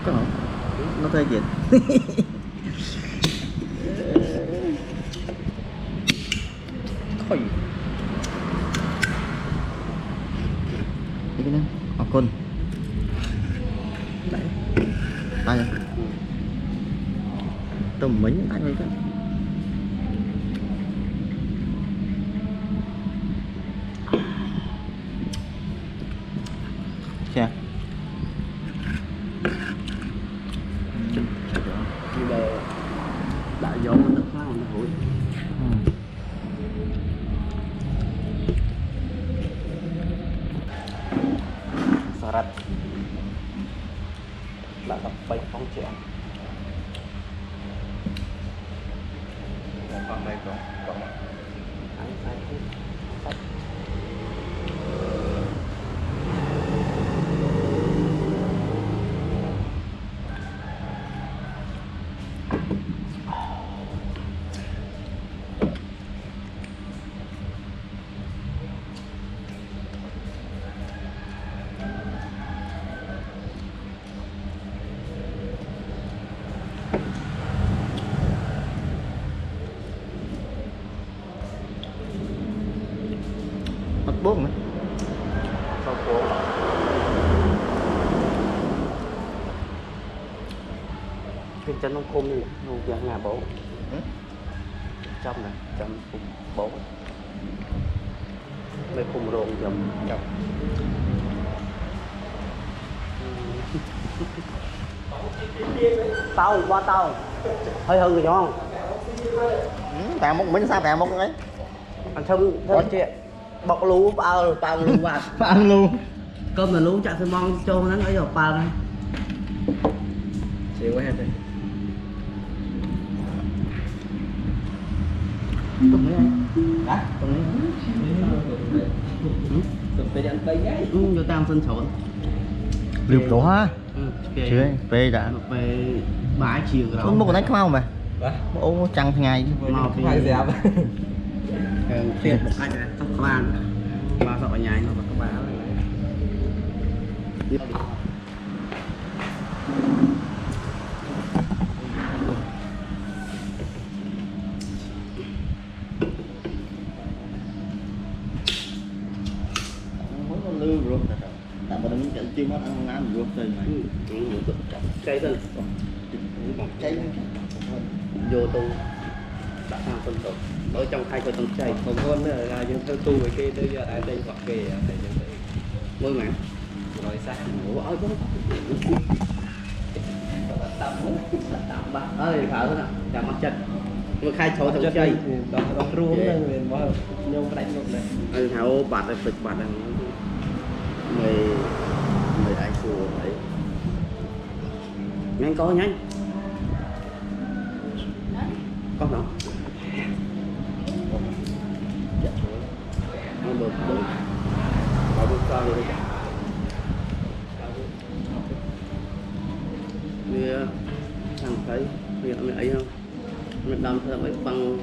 có không? Nó thuê chuyện. Khôi. Cái này, con. Đấy. Tay rồi. Tầm mấy tay rồi cơ. Chà. Như là đã vô nó khá là nó hủi. Sarat đã gặp bánh phong trẻ. Còn đây còn Ăn sai hết. Sạch. bắt bốt nữa. Sau phố cái chân ông khôm này không giờ nhà bố trong này trong khung bố mấy khung rộn dầm Chọc. tao qua tao hơi hơn rồi không Tao mốc mình sao tao mốc ấy. ăn thơm chuyện bọc lú bao lú vào Ăn luôn. cơm là lú chặt xi măng cho nó ấy vào bao này Chịu quá hết đi. tụi mấy anh Đã. tụi mấy Tụi phải ăn tay ấy. vô tam sân sổn Liệp đổ ha. Chưa, về đã. về bãi chiều rồi Không một cái mau mà. Ô trăng ngày. màu Phải dẹp. tiền một anh này các bạn ba sợ nhà anh và các bạn Lưu rồi. Tại mà đừng chạy chim hết ăn ăn rồi trời này. cháy thân Cháy vô tu đã sang phân tổ ở trong hai cái tầng cháy còn con nữa là những theo tu với kia tới giờ tại đây hoặc kề tại những cái môi mẹ nói xa ủa ơi có tạm ba ơi phải thôi nè chạm mặt chân mà khai chỗ tầng cháy đó ruộng này mình bao nhau đánh một này anh thảo bạt là bịch bạt là mày mày ai xua đấy nhanh có nhanh có không nó được bảo bước con rồi vì thằng thấy việc mẹ ấy không mẹ đâm thằng ấy bằng